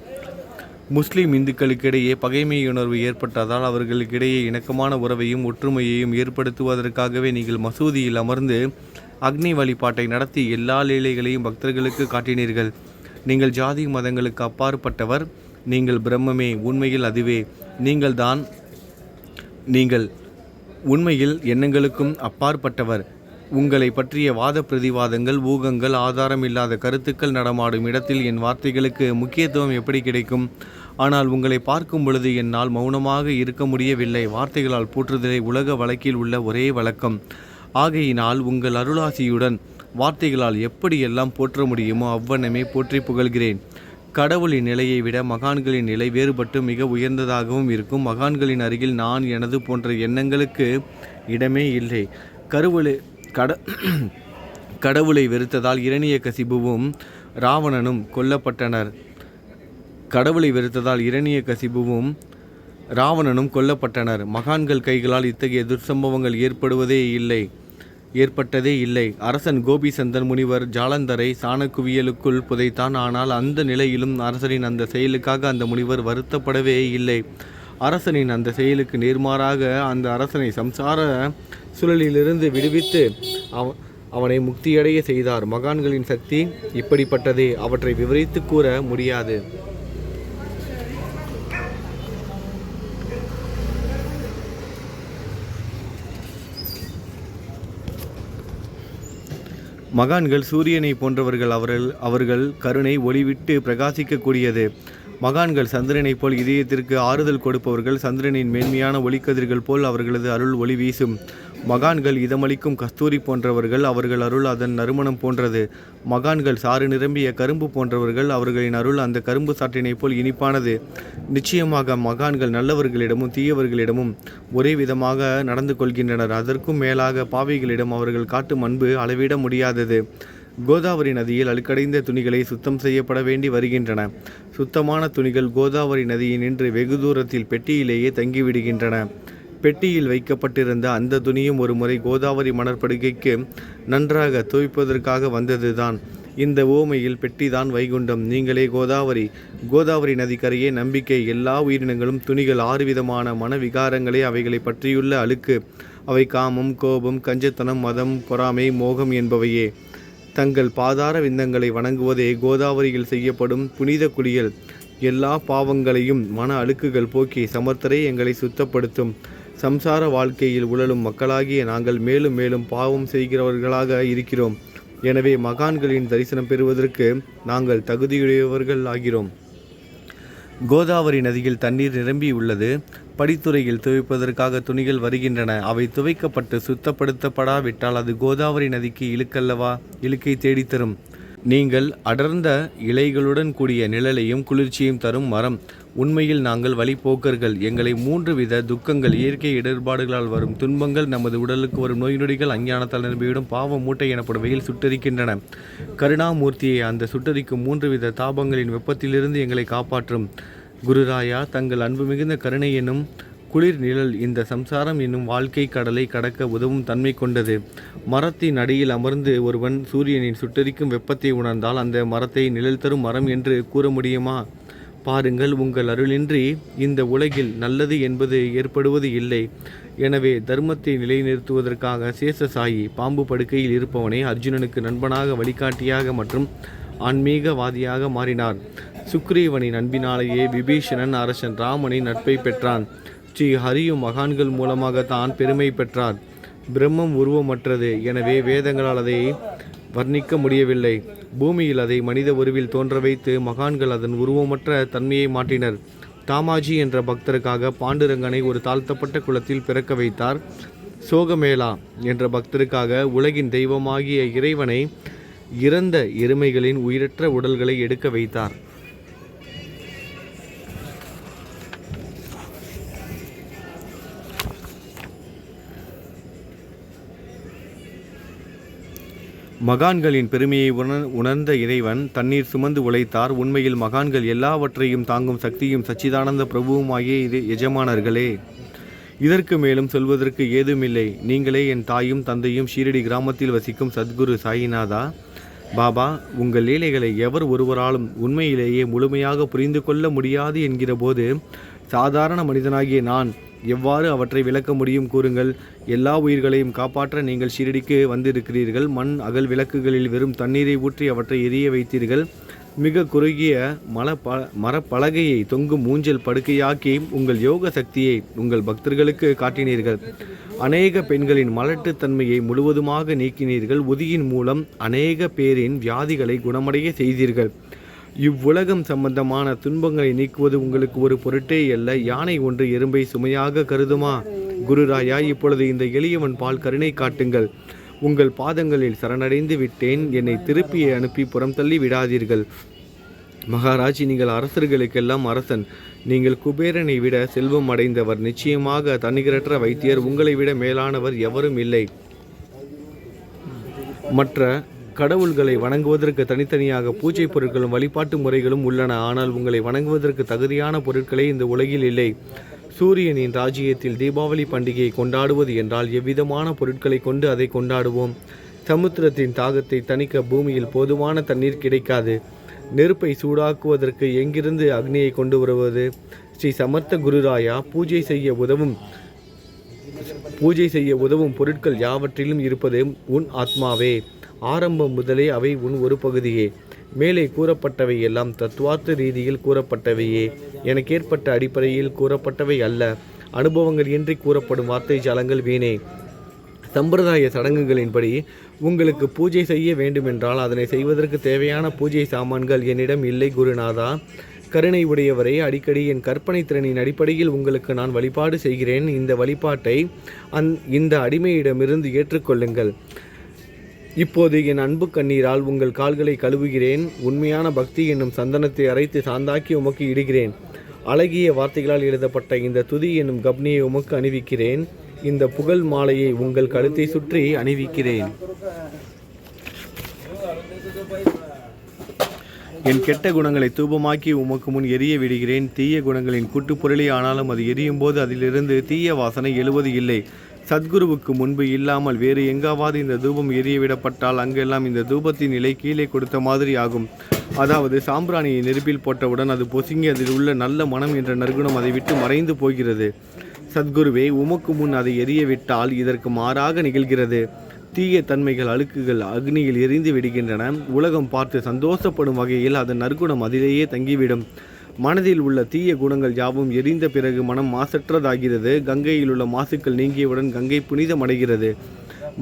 முஸ்லிம் இந்துக்களுக்கிடையே பகைமையுணர்வு ஏற்பட்டதால் அவர்களுக்கிடையே இணக்கமான உறவையும் ஒற்றுமையையும் ஏற்படுத்துவதற்காகவே நீங்கள் மசூதியில் அமர்ந்து அக்னி வழிபாட்டை நடத்தி எல்லா லீலைகளையும் பக்தர்களுக்கு காட்டினீர்கள். நீங்கள் ஜாதி மதங்களுக்கு அப்பாற்பட்டவர். நீங்கள் பிரம்மமே. உண்மையில் அதுவே நீங்கள் உண்மையில் எண்ணங்களுக்கும் அப்பாற்பட்டவர். உங்களை பற்றிய வாத பிரதிவாதங்கள், ஊகங்கள், ஆதாரம் இல்லாத கருத்துக்கள் நடமாடும் இடத்தில் என் வார்த்தைகளுக்கு முக்கியத்துவம் எப்படி கிடைக்கும்? ஆனால் உங்களை பார்க்கும் பொழுது என்னால் மௌனமாக இருக்க முடியவில்லை. வார்த்தைகளால் போற்றுதலை உலக வழக்கில் உள்ள ஒரே வழக்கம். ஆகையினால் உங்கள் அருளாசியுடன் வார்த்தைகளால் எப்படியெல்லாம் போற்ற முடியுமோ அவ்வண்ணமே போற்றி புகழ்கிறேன். கடவுளின் நிலையை விட மகான்களின் நிலை வேறுபட்டு மிக உயர்ந்ததாகவும் இருக்கும். மகான்களின் அருகில் நான் எனது போன்ற எண்ணங்களுக்கு இடமே இல்லை. கடவுளை வெறுத்ததால் இரணியகசிபுவும் ராவணனும் கொல்லப்பட்டனர். மகான்கள் கைகளால் இத்தகைய துர்சம்பவங்கள் ஏற்பட்டதே இல்லை. அரசன் கோபிசந்தன் முனிவர் ஜாலந்தரை சாணக்குவியலுக்குள் புதைத்தான். ஆனால் அந்த நிலையிலும் அரசனின் அந்த செயலுக்காக அந்த முனிவர் வருத்தப்படவே இல்லை. அரசனின் அந்த செயலுக்கு நேர்மாறாக அந்த அரசனை சம்சார சுழலிலிருந்து விடுவித்து அவனை முக்தியடைய செய்தார். மகான்களின் சக்தி இப்படிப்பட்டதே. அவற்றை விவரித்து கூற முடியாது. மகான்கள் சூரியனை போன்றவர்கள். அவர்கள் கருணை ஒளிவிட்டு பிரகாசிக்கக்கூடியது. மகான்கள் சந்திரனை போல் இதயத்திற்கு ஆறுதல் கொடுப்பவர்கள். சந்திரனின் மேன்மையான ஒளிக்கதிர்கள் போல் அவர்களது அருள் ஒளி வீசும். மகான்கள் இதமளிக்கும் கஸ்தூரி போன்றவர்கள், அவர்கள் அருள் அதன் நறுமணம் போன்றது. மகான்கள் சாறு நிரம்பிய கரும்பு போன்றவர்கள், அவர்களின் அருள் அந்த கரும்பு சாற்றினைப் போல் இனிப்பானது. நிச்சயமாக மகான்கள் நல்லவர்களிடமும் தீயவர்களிடமும் ஒரே விதமாக நடந்து கொள்கின்றனர். அதற்கும் மேலாக பாவிகளிடம் அவர்கள் காட்டும் அன்பு அளவிட முடியாதது. கோதாவரி நதியில் அழுக்கடைந்த துணிகளை சுத்தம் செய்யப்பட வேண்டி வருகின்றன. சுத்தமான துணிகள் கோதாவரி நதியில் நின்று வெகு தூரத்தில் பெட்டியிலேயே தங்கிவிடுகின்றன. பெட்டியில் வைக்கப்பட்டிருந்த அந்த துணியும் ஒரு முறை கோதாவரி மணற்படுகைக்கு நன்றாக துவைப்பதற்காக வந்ததுதான். இந்த ஓமையில் பெட்டிதான் வைகுண்டம், நீங்களே கோதாவரி. கோதாவரி நதிக்கரையே நம்பிக்கை. எல்லா உயிரினங்களும் துணிகள். 6 விதமான மனவிகாரங்களே அவைகளை பற்றியுள்ள அழுக்கு. அவை காமம், கோபம், கஞ்சத்தனம், மதம், பொறாமை, மோகம் என்பவையே. தங்கள் பாதார விந்தங்களை வணங்குவதே கோதாவரியில் செய்யப்படும் புனித குளியல். எல்லா பாவங்களையும் மன அழுக்குகள் போக்கி சமர்த்தரை எங்களை சுத்தப்படுத்தும். சம்சார வாழ்க்கையில் உழலும் மக்களாகிய நாங்கள் மேலும் மேலும் பாவம் செய்கிறவர்களாக இருக்கிறோம். எனவே மகான்களின் தரிசனம் பெறுவதற்கு நாங்கள் தகுதியுடையவர்கள் ஆகிறோம். கோதாவரி நதியில் தண்ணீர் நிரம்பி உள்ளது. படித்துறையில் துவைப்பதற்காக துணிகள் வருகின்றன. அவை துவைக்கப்பட்டு சுத்தப்படுத்தப்படாவிட்டால் அது கோதாவரி நதிக்கு இழுக்கல்லவா, இழுக்கை தேடித்தரும். நீங்கள் அடர்ந்த இலைகளுடன் கூடிய நிழலையும் குளிர்ச்சியும் தரும் மரம். உண்மையில் நாங்கள் வழிபோக்கர்கள். எங்களை 3 வித துக்கங்கள், இயற்கை இடர்பாடுகளால் வரும் துன்பங்கள், நமது உடலுக்கு வரும் நோய் நொடிகள், அஞ்ஞானத்தால் நிரம்பிவிடும் பாவ மூட்டை எனப்படுவையில் சுட்டரிக்கின்றன. கருணாமூர்த்தியை அந்த சுட்டரிக்கும் 3 வித தாபங்களின் வெப்பத்திலிருந்து எங்களை காப்பாற்றும். குருராயா, தங்கள் அன்பு மிகுந்த கருணை என்னும் குளிர் நிழல் இந்த சம்சாரம் என்னும் வாழ்க்கை கடலை கடக்க உதவும் தன்மை கொண்டது. மரத்தின் அடியில் அமர்ந்து ஒருவன் சூரியனின் சுட்டரிக்கும் வெப்பத்தை உணர்ந்தால் அந்த மரத்தை நிழல் தரும் மரம் என்று கூற முடியுமா? பாருங்கள், உங்கள் அருளின்றி இந்த உலகில் நல்லது என்பது ஏற்படுவது இல்லை. எனவே தர்மத்தை நிலைநிறுத்துவதற்காக சேஷசாயி பாம்பு படுக்கையில் இருப்பவனே அர்ஜுனனுக்கு நண்பனாக, வழிகாட்டியாக மற்றும் ஆன்மீகவாதியாக மாறினார். சுக்ரீவனின் அன்பினாலேயே விபீஷணன் அரசன் ராமனின் நட்பை பெற்றான். ஸ்ரீ ஹரியும் மகான்கள் மூலமாக தான் பெருமை பெற்றார். பிரம்மம் உருவமற்றது, எனவே வேதங்களால் அதை வர்ணிக்க முடியவில்லை. பூமியில் அதை மனித உருவில் தோன்ற வைத்து மகான்கள் அதன் உருவமற்ற தன்மையை மாற்றினர். தாமாஜி என்ற பக்தருக்காக பாண்டுரங்கனை ஒரு தாழ்த்தப்பட்ட குலத்தில் பிறக்க வைத்தார். சோகமேளா என்ற பக்தருக்காக உலகின் தெய்வமாகிய இறைவனை இறந்த எருமைகளின் உயிரற்ற உடல்களை எடுக்க வைத்தார். மகான்களின் பெருமையை உணர்ந்த இறைவன் தண்ணீர் சுமந்து உழைத்தார். உண்மையில் மகான்கள் எல்லாவற்றையும் தாங்கும் சக்தியும் சச்சிதானந்த பிரபுவுமாகிய எஜமானர்களே. இதற்கு மேலும் சொல்வதற்கு ஏதுமில்லை. நீங்களே என் தாயும் தந்தையும் ஷீரடி கிராமத்தில் வசிக்கும் சத்குரு சாயிநாதா. பாபா, உங்கள் லீலைகளை எவர் ஒருவராலும் உண்மையிலேயே முழுமையாக புரிந்து கொள்ள முடியாது என்கிற போது சாதாரண மனிதனாகிய நான் எவ்வாறு அவற்றை விளக்க முடியும் கூறுங்கள். எல்லா உயிர்களையும் காப்பாற்ற நீங்கள் ஷீரடிக்கு வந்திருக்கிறீர்கள். மண் அகல் விளக்குகளில் வெறும் தண்ணீரை ஊற்றி அவற்றை எரிய வைத்தீர்கள். மிக குறுகிய மரப்பலகையை தொங்கும் ஊஞ்சல் படுக்கையாக்கி உங்கள் யோக சக்தியை உங்கள் பக்தர்களுக்கு காட்டினீர்கள். அநேக பெண்களின் மலட்டுத்தன்மையை முழுவதுமாக நீக்கினீர்கள். உதியின் மூலம் அநேக பேரின் வியாதிகளை குணமடைய செய்தீர்கள். இவ்வுலகம் சம்பந்தமான துன்பங்களை நீக்குவது உங்களுக்கு ஒரு பொருட்டே அல்ல. யானை ஒன்று எறும்பை சுமையாக கருதுமா? குருராயா, இப்பொழுது இந்த எளியவன் பால் கருணை காட்டுங்கள். உங்கள் பாதங்களில் சரணடைந்து விட்டேன். என்னை திருப்பி அனுப்பி புறம் தள்ளி விடாதீர்கள். மகாராஜ், நீங்கள் அரசர்களுக்கெல்லாம் அரசன். நீங்கள் குபேரனை விட செல்வம் அடைந்தவர். நிச்சயமாக தன்னிகரற்ற வைத்தியர். உங்களை விட மேலானவர் எவரும் இல்லை. மற்ற கடவுள்களை வணங்குவதற்கு தனித்தனியாக பூஜை பொருட்களும் வழிபாட்டு முறைகளும் உள்ளன. ஆனால் உங்களை வணங்குவதற்கு தகுதியான பொருட்களே இந்த உலகில் இல்லை. சூரியனின் ராஜ்யத்தில் தீபாவளி பண்டிகையை கொண்டாடுவது என்றால் எவ்விதமான பொருட்களை கொண்டு அதை கொண்டாடுவோம்? சமுத்திரத்தின் தாகத்தை தணிக்க பூமியில் போதுமான தண்ணீர் கிடைக்காது. நெருப்பை சூடாக்குவதற்கு எங்கிருந்து அக்னியை கொண்டு வருவது? ஸ்ரீ சமர்த்த குருராயா, பூஜை செய்ய உதவும் பொருட்கள் யாவற்றிலும் இருப்பது உன் ஆத்மாவே. ஆரம்பம் முதலே அவை உன் ஒரு பகுதியே. மேலே கூறப்பட்டவை எல்லாம் தத்துவார்த்த ரீதியில் கூறப்பட்டவையே. எனக்கு ஏற்பட்ட அடிப்படையில் கூறப்பட்டவை அல்ல. அனுபவங்கள் இன்றி கூறப்படும் வார்த்தை ஜாலங்கள் வீணே. சம்பிரதாய சடங்குகளின்படி உங்களுக்கு பூஜை செய்ய வேண்டுமென்றால் அதனை செய்வதற்கு தேவையான பூஜை சாமான்கள் என்னிடம் இல்லை. குருநாதா, கருணை உடையவரை அடிக்கடி என் கற்பனை திறனின் அடிப்படையில் உங்களுக்கு நான் வழிபாடு செய்கிறேன். இந்த வழிபாட்டை இந்த அடிமையிடமிருந்து ஏற்றுக்கொள்ளுங்கள். இப்போது என் அன்பு கண்ணீரால் உங்கள் கால்களை கழுவுகிறேன். உண்மையான பக்தி என்னும் சந்தனத்தை அரைத்து சாந்தாக்கி உமக்கு இடுகிறேன். அழகிய வார்த்தைகளால் எழுதப்பட்ட இந்த துதி என்னும் கப்னியை உமக்கு அணிவிக்கிறேன். இந்த புகழ் மாலையை உங்கள் கழுத்தை சுற்றி அணிவிக்கிறேன். என் கெட்ட குணங்களை தூபமாக்கி உமக்கு முன் எரிய விடுகிறேன். தீய குணங்களின் கூட்டுப்பொருளே ஆனாலும் அது எரியும் போது அதிலிருந்து தீய வாசனை எழுவது இல்லை. சத்குருவுக்கு முன்பு இல்லாமல் வேறு எங்காவது இந்த தூபம் எரியவிடப்பட்டால் அங்கெல்லாம் இந்த தூபத்தின் நிலை கீழே கொடுத்த மாதிரி ஆகும். அதாவது சாம்பிராணியை நெருப்பில் போட்டவுடன் அது பொசுங்கி அதில் உள்ள நல்ல மனம் என்ற நற்குணம் அதை விட்டு மறைந்து போகிறது. சத்குருவே, உமக்கு முன் அதை எரியவிட்டால் இதற்கு மாறாக நிகழ்கிறது. தீய தன்மைகள் அழுக்குகள் அக்னியில் எரிந்து விடுகின்றன. உலகம் பார்த்து சந்தோஷப்படும் வகையில் அதன் நற்குணம் அதிலேயே தங்கிவிடும். மனதில் உள்ள தீய குணங்கள் யாவும் எரிந்த பிறகு மனம் மாசற்றதாகிறது. கங்கையில் உள்ள மாசுக்கள் நீங்கியவுடன் கங்கை புனிதமடைகிறது.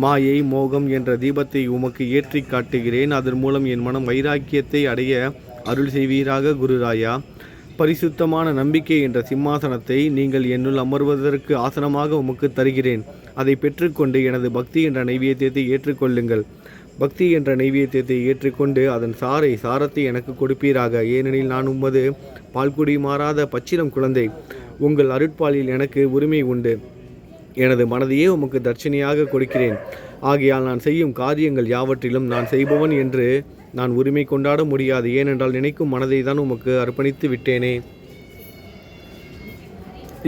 மாயை மோகம் என்ற தீபத்தை உமக்கு ஏற்றி காட்டுகிறேன். அதன் மூலம் என் மனம் வைராக்கியத்தை அடைய அருள் செய்வீராக குருராயா. பரிசுத்தமான நம்பிக்கை என்ற சிம்மாசனத்தை நீங்கள் என்னுள் அமர்வதற்கு ஆசனமாக உமக்கு தருகிறேன். அதை பெற்றுக்கொண்டு எனது பக்தி என்ற நைவேத்தியத்தை ஏற்றுக்கொள்ளுங்கள். பக்தி என்ற நைவேத்தியத்தை ஏற்றுக்கொண்டு அதன் சாரத்தை எனக்கு கொடுப்பீராக. ஏனெனில் நான் உமது பால்குடி மாறாத பச்சிலம் குழந்தை. உங்கள் அருட்பாலில் எனக்கு உரிமை உண்டு. எனது மனதையே உமக்கு தட்சணையாக கொடுக்கிறேன். ஆகையால் நான் செய்யும் காரியங்கள் யாவற்றிலும் நான் செய்பவன் என்று நான் உரிமை கொண்டாட முடியாது. ஏனென்றால் நினைக்கும் மனதை தான் உமக்கு அர்ப்பணித்து விட்டேனே.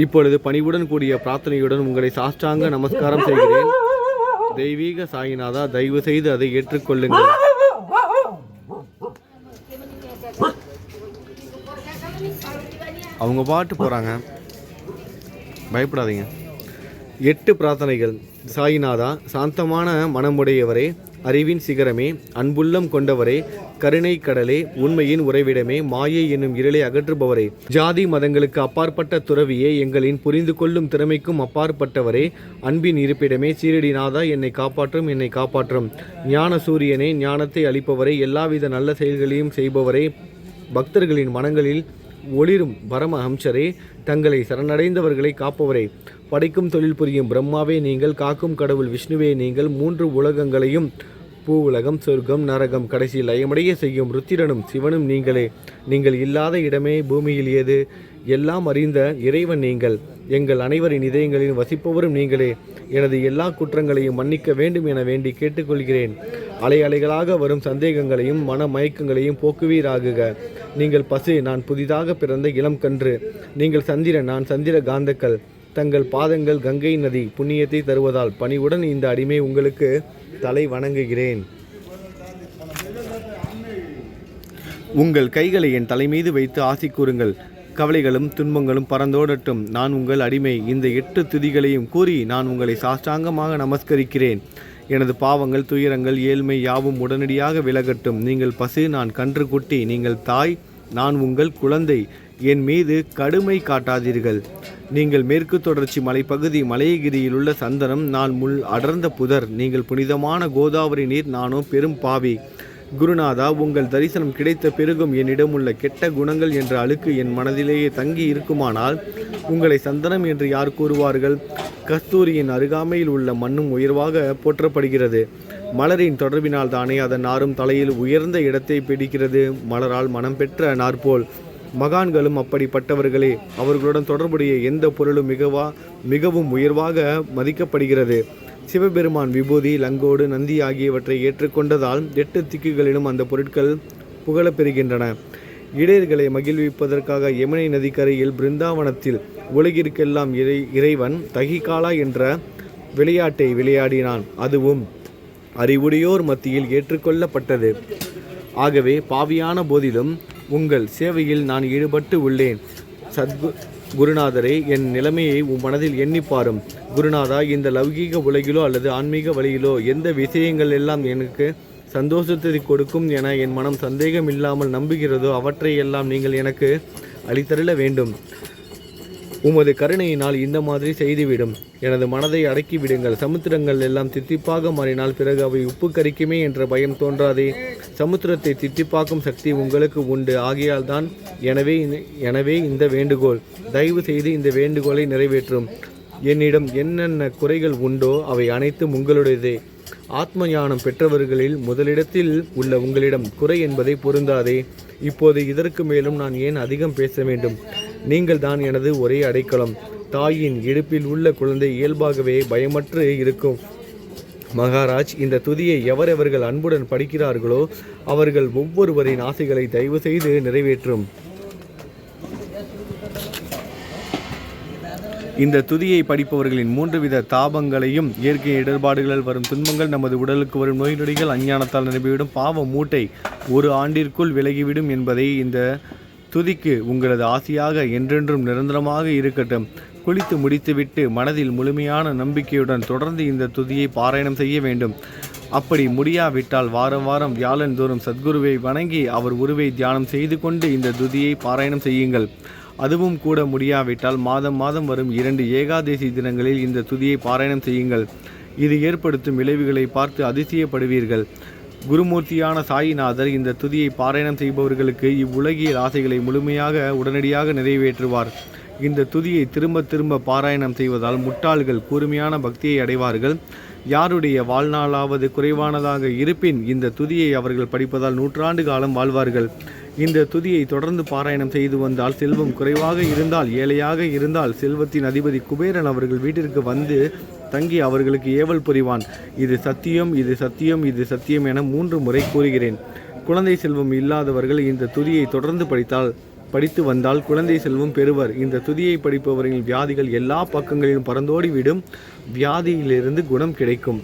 இப்பொழுது பணிவுடன் கூடிய பிரார்த்தனையுடன் உங்களை சாஷ்டாங்க நமஸ்காரம் செய்கிறேன். தெய்வீக சாயிநாதா, தயவு செய்து அதை ஏற்றுக்கொள்ளுங்கள். அவங்க பாட்டு போகிறாங்க, பயப்படாதீங்க. 8 பிரார்த்தனைகள். சாயிநாதா, சாந்தமான மனமுடையவரே, அறிவின் சிகரமே, அன்புள்ளம் கொண்டவரே, கருணை கடலே, உண்மையின் உறைவிடமே, மாயை என்னும் இருளை அகற்றுபவரே, ஜாதி மதங்களுக்கு அப்பாற்பட்ட துறவியே, எங்களின் புரிந்து கொள்ளும் திறமைக்கும் அப்பாற்பட்டவரே, அன்பின் இருப்பிடமே, சீரடிநாதா, என்னை காப்பாற்றும். ஞான சூரியனே, ஞானத்தை அளிப்பவரே, எல்லாவித நல்ல செயல்களையும் செய்பவரே, பக்தர்களின் மனங்களில் ஒளிரும் பரமஹம்சரே, தங்களை சரணடைந்தவர்களை காப்பவரே, படைக்கும் தொழில் புரியும் பிரம்மாவே நீங்கள், காக்கும் கடவுள் விஷ்ணுவே நீங்கள், 3 உலகங்களையும் பூவுலகம் சொர்க்கம் நரகம் கடைசி லயமடைய செய்யும் ருத்திரனும் சிவனும் நீங்களே. நீங்கள் இல்லாத இடமே பூமியில் ஏது? எல்லாம் அறிந்த இறைவன் நீங்கள். எங்கள் அனைவரின் இதயங்களில் வசிப்பவரும் நீங்களே. எனது எல்லா குற்றங்களையும் மன்னிக்க வேண்டும் என வேண்டி கேட்டுக்கொள்கிறேன். அலைகளாக வரும் சந்தேகங்களையும் மன மயக்கங்களையும் போக்குவீராகுக. நீங்கள் பசு, நான் புதிதாக பிறந்த இளம் கன்று. நீங்கள் சந்திரன், நான் சந்திர காந்தக்கள். தங்கள் பாதங்கள் கங்கை நதி புண்ணியத்தை தருவதால் பணிவுடன் இந்த அடிமை உங்களுக்கு தலை வணங்குகிறேன். உங்கள் கைகளை என் தலைமீது வைத்து ஆசி கூறுங்கள். கவலைகளும் துன்பங்களும் பறந்தோடட்டும். நான் உங்கள் அடிமை. இந்த 8 துதிகளையும் கூறி நான் உங்களை சாஷ்டாங்கமாக நமஸ்கரிக்கிறேன். எனது பாவங்கள் துயரங்கள் ஏழ்மை யாவும் உடனடியாக விலகட்டும். நீங்கள் பசு, நான் கன்று குட்டி. நீங்கள் தாய், நான் உங்கள் குழந்தை. என் மீது கடுமை காட்டாதீர்கள். நீங்கள் மேற்கு தொடர்ச்சி மலைப்பகுதி மலையகிரியில் உள்ள சந்தனம், நான் முள் அடர்ந்த புதர். நீங்கள் புனிதமான கோதாவரி நீர், நானோ பெரும் பாவி. குருநாதா, உங்கள் தரிசனம் கிடைத்த பிறகும் என்னிடம் உள்ள கெட்ட குணங்கள் என்ற அழுக்கு என் மனதிலேயே தங்கி இருக்குமானால் உங்களை சந்தனம் என்று யார் கூறுவார்கள்? கஸ்தூரியின் அருகாமையில் உள்ள மண்ணும் உயர்வாக போற்றப்படுகிறது. மலரின் தொடர்பினால் தானே அதன் நாரும் தலையில் உயர்ந்த இடத்தை பிடிக்கிறது. மலரால் மனம் பெற்ற நாற்போல் மகான்களும் அப்படிப்பட்டவர்களே. அவர்களுடன் தொடர்புடைய எந்த பொருளும் மிகவும் உயர்வாக மதிக்கப்படுகிறது. சிவபெருமான் விபூதி, லங்கோடு, நந்தி ஆகியவற்றை ஏற்றுக்கொண்டதால் 8 திக்குகளிலும் அந்த பொருட்கள் புகழப்பெறுகின்றன. இடையர்களை மகிழ்விப்பதற்காக யமுனை நதிக்கரையில் பிருந்தாவனத்தில் உலகிற்கெல்லாம் இறைவன் தகிகாலா என்ற விளையாட்டை விளையாடினான். அதுவும் அறிவுடையோர் மத்தியில் ஏற்றுக்கொள்ளப்பட்டது. ஆகவே பாவியான போதிலும் உங்கள் சேவையில் நான் ஈடுபட்டு உள்ளேன். குருநாதரே, என் நிலைமையை உன் மனதில் எண்ணிப்பாரும். குருநாதா, இந்த லௌகீக உலகிலோ அல்லது ஆன்மீக வழியிலோ எந்த விஷயங்கள் எல்லாம் எனக்கு சந்தோஷத்தை கொடுக்கும் என என் மனம் சந்தேகம் இல்லாமல் நம்புகிறதோ அவற்றை எல்லாம் நீங்கள் எனக்கு அளித்தருள வேண்டும். உமது கருணையினால் இந்த மாதிரி செய்துவிடும். எனது மனதை அடக்கி விடுங்கள். சமுத்திரங்கள் எல்லாம் தித்திப்பாக மாறினால் பிறகு அவை உப்பு கரிக்குமே என்ற பயம் தோன்றாதே. சமுத்திரத்தை தித்திப்பாக்கும் சக்தி உங்களுக்கு உண்டு. ஆகையால் தான் எனவே இந்த வேண்டுகோள். தயவு செய்து இந்த வேண்டுகோளை நிறைவேற்றும். என்னிடம் என்னென்ன குறைகள் உண்டோ அவை அனைத்தும் உங்களுடையதே. ஆத்ம ஞானம் பெற்றவர்களில் முதலிடத்தில் உள்ள உங்களிடம் குறை என்பதை பொருந்தாதே. இப்போது இதற்கு மேலும் நான் ஏன் அதிகம் பேச வேண்டும்? நீங்கள் தான் எனது ஒரே அடைக்கலம். தாயின் இடுப்பில் உள்ள குழந்தை இயல்பாகவே பயமற்று இருக்கும். மகாராஜ், இந்த துதியை எவரெவர்கள் அன்புடன் படிக்கிறார்களோ அவர்கள் ஒவ்வொருவரின் ஆசைகளை தயவு செய்து நிறைவேற்றும். இந்த துதியை படிப்பவர்களின் 3 வித தாபங்களையும், இயற்கை இடர்பாடுகளில் வரும் துன்பங்கள், நமது உடலுக்கு வரும் நோய் நொடிகள், அஞ்ஞானத்தால் நிரம்பிவிடும் பாவ மூட்டை 1 ஆண்டிற்குள் விலகிவிடும் என்பதை இந்த துதிக்கு உங்களது ஆசையாக என்றென்றும் நிரந்தரமாக இருக்கட்டும். குளித்து முடித்துவிட்டு மனதில் முழுமையான நம்பிக்கையுடன் தொடர்ந்து இந்த துதியை பாராயணம் செய்ய வேண்டும். அப்படி முடியாவிட்டால் வாரம் வாரம் வியாழன் தோறும் சத்குருவை வணங்கி அவர் உருவை தியானம் செய்து கொண்டு இந்த துதியை பாராயணம் செய்யுங்கள். அதுவும் கூட முடியாவிட்டால் மாதம் மாதம் வரும் 2 ஏகாதேசி தினங்களில் இந்த துதியை பாராயணம் செய்யுங்கள். இது ஏற்படுத்தும் விளைவுகளை பார்த்து அதிசயப்படுவீர்கள். குருமூர்த்தியான சாயிநாதர் இந்த துதியை பாராயணம் செய்பவர்களுக்கு இவ்வுலகியல் ஆசைகளை முழுமையாக உடனடியாக நிறைவேற்றுவார். இந்த துதியை திரும்ப திரும்ப பாராயணம் செய்வதால் முட்டாள்கள் கூர்மையான பக்தியை அடைவார்கள். யாருடைய வாழ்நாளாவது குறைவானதாக இருப்பின் இந்த துதியை அவர்கள் படிப்பதால் 100 ஆண்டு காலம் வாழ்வார்கள். இந்த துதியை தொடர்ந்து பாராயணம் செய்து வந்தால் செல்வம் குறைவாக இருந்தால், ஏழையாக இருந்தால், செல்வத்தின் அதிபதி குபேரன் அவர்கள் வீட்டிற்கு வந்து தங்கி அவர்களுக்கு ஏவல் புரிவான். இது சத்தியம், இது சத்தியம், இது சத்தியம் என 3 முறை கூறுகிறேன். குழந்தை செல்வம் இல்லாதவர்கள் இந்த துதியை தொடர்ந்து படித்து வந்தால் குழந்தை செல்வம் பெறுவர். இந்த துதியை படிப்பவர்களின் வியாதிகள் எல்லா பக்கங்களிலும் பறந்தோடிவிடும். வியாதியிலிருந்து குணம் கிடைக்கும்.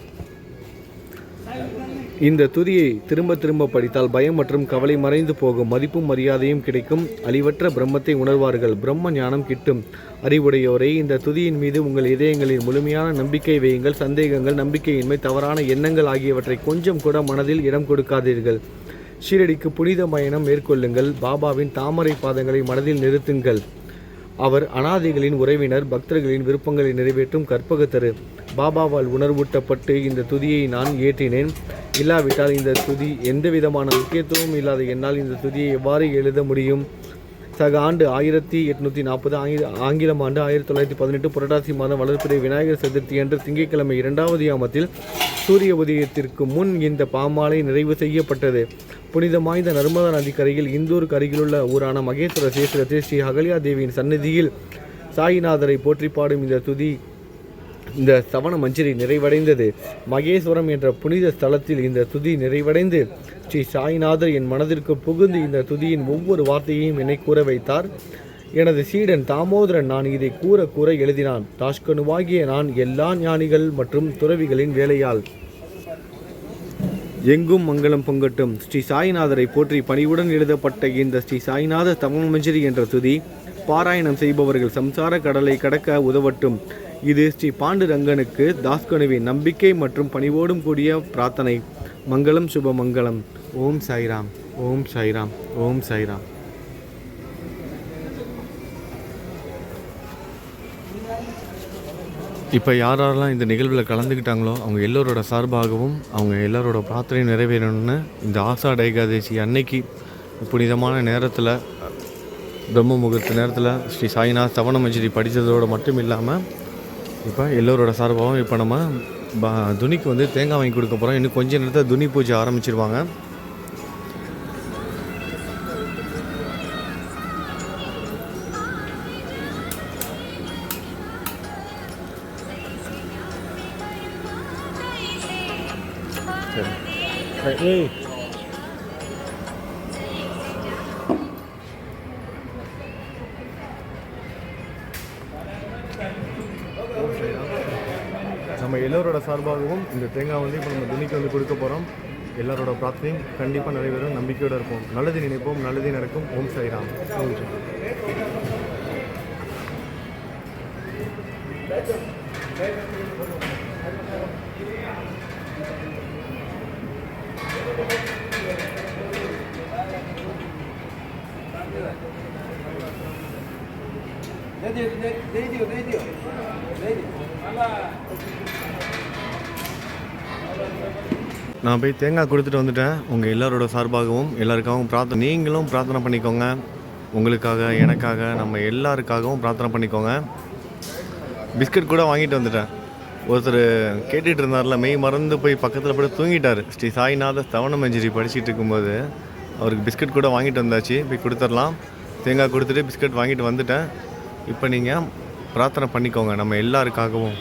இந்த துதியை திரும்ப திரும்ப படித்தால் பயம் மற்றும் கவலை மறைந்து போகும். மதிப்பும் மரியாதையும் கிடைக்கும். அழிவற்ற பிரம்மத்தை உணர்வார்கள். பிரம்ம ஞானம் கிட்டும். அறிவுடையோரை, இந்த துதியின் மீது உங்கள் இதயங்களில் முழுமையான நம்பிக்கை வையுங்கள். சந்தேகங்கள், நம்பிக்கையின்மை, தவறான எண்ணங்கள் ஆகியவற்றை கொஞ்சம் கூட மனதில் இடம் கொடுக்காதீர்கள். ஷீரடிக்கு புனித பயணம் மேற்கொள்ளுங்கள். பாபாவின் தாமரை பாதங்களை மனதில் நிறுத்துங்கள். அவர் அனாதைகளின் உறவினர், பக்தர்களின் விருப்பங்களை நிறைவேற்றும் கற்பகத்தரு. பாபாவால் உணர்வூட்டப்பட்டு இந்த துதியை நான் ஏற்றினேன். இல்லாவிட்டால் இந்த துதி எந்த விதமான முக்கியத்துவமும் இல்லாத என்னால் இந்த துதியை எவ்வாறு எழுத முடியும்? சக ஆண்டு 1840, ஆங்கிலம் ஆண்டு 1918 புரட்டாசி மாதம் வளர்ப்பிறை விநாயகர் சதுர்த்தி அன்று திங்கட்கிழமை 2வது யாமத்தில் சூரிய உதயத்திற்கு முன் இந்த பாமாலை நிறைவு செய்யப்பட்டது. புனிதமாய்ந்த நர்மதா நதிக்கரையில் இந்தூருக்கு அருகிலுள்ள ஊரான மகேஸ்வர சேத்திரத்தில் ஸ்ரீ அகல்யா தேவியின் சந்நிதியில் சாயிநாதரை போற்றி பாடும் இந்த சவண மஞ்சரி நிறைவடைந்தது. மகேஸ்வரம் என்ற புனித ஸ்தலத்தில் இந்த துதி நிறைவடைந்து ஸ்ரீ சாயிநாதர் என் மனதிற்கு புகுந்து இந்த துதியின் ஒவ்வொரு வார்த்தையையும் என்னை கூற வைத்தார். எனது சீடன் தாமோதரன் நான் இதை கூற எழுதினான். தாஷ்கனுவாகிய நான் எல்லா ஞானிகள் மற்றும் துறவிகளின் வேலையால் எங்கும் மங்களம் பொங்கட்டும். ஸ்ரீ சாயிநாதரை போற்றி பணிவுடன் எழுதப்பட்ட இந்த ஸ்ரீ சாய்நாத தவ மஞ்சரி என்ற துதி பாராயணம் செய்பவர்கள் சம்சார கடலை கடக்க உதவட்டும். இது ஸ்ரீ பாண்டுரங்கனுக்கு தாஸ்கனுவின் நம்பிக்கை மற்றும் பணிவோடும் கூடிய பிரார்த்தனை. மங்களம், சுப மங்களம். ஓம் சாய்ராம், ஓம் சாய்ராம், ஓம் சாய்ராம். இப்போ யாரெல்லாம் இந்த நிகழ்வில் கலந்துக்கிட்டாங்களோ அவங்க எல்லோரோட சார்பாகவும் அவங்க எல்லாரோட பிரார்த்தனையும் நிறைவேறணும்னு இந்த ஆஷாட ஏகாதசி அன்னைக்கு புனிதமான நேரத்தில், பிரம்ம முகூர்த்த நேரத்தில் ஸ்ரீ சாய்நாத் சவண மஞ்சரி படித்ததோடு மட்டும் இல்லாமல் இப்போ எல்லோரோட சார்பாகவும் இப்போ நம்ம துணிக்கு வந்து தேங்காய் வாங்கி கொடுக்க போகிறோம். இன்னும் கொஞ்சம் நேரத்தில் துணி பூஜை ஆரம்பிச்சிருவாங்க. ஏய் நம்ம எல்லோரோட சார்பாகவும் இந்த தேங்காய் வந்து இப்போ நம்ம துணிக்கு வந்து கொடுக்க போகிறோம். எல்லாரோட பிரார்த்தனையும் கண்டிப்பாக நிறைவேறும். நம்பிக்கையோடு இருப்போம். நல்லது நினைப்போம், நல்லதே நடக்கும். ஓம் சாய்ராம். ஓம் சாய். நான் போய் தேங்காய் கொடுத்துட்டு வந்துட்டேன். உங்கள் எல்லாரோட சார்பாகவும் எல்லாருக்காகவும் நீங்களும் பிரார்த்தனை பண்ணிக்கோங்க. உங்களுக்காக, எனக்காக, நம்ம எல்லாருக்காகவும் பிரார்த்தனை பண்ணிக்கோங்க. பிஸ்கட் கூட வாங்கிட்டு வந்துட்டேன். ஒருத்தர் கேட்டுட்டு இருந்தார்ல, மெய் மறந்து போய் பக்கத்தில் போய் தூங்கிட்டார். ஸ்ரீ சாய்நாத ஸ்தவன மஞ்சரி படிச்சுட்டு இருக்கும்போது அவருக்கு பிஸ்கட் கூட வாங்கிட்டு வந்தாச்சு. போய் கொடுத்துடலாம். தேங்காய் கொடுத்துட்டு பிஸ்கட் வாங்கிட்டு வந்துட்டேன். இப்போ நீங்கள் பிரார்த்தனை பண்ணிக்கோங்க நம்ம எல்லாருக்காகவும்.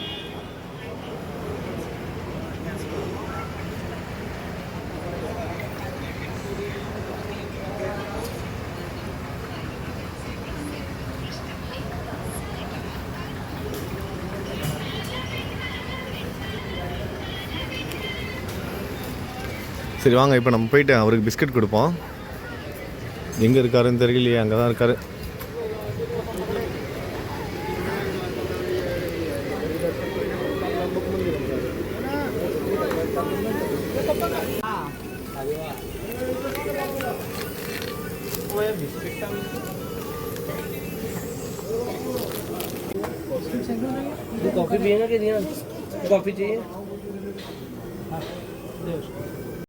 சரி வாங்க, இப்போ நம்ம போயிட்டு அவருக்கு பிஸ்கட் கொடுப்போம். எங்கே இருக்காருன்னு தெரியலையே, அங்கே தான் இருக்கார். कॉफी पिए ना कि नहीं? कॉफी चाहिए?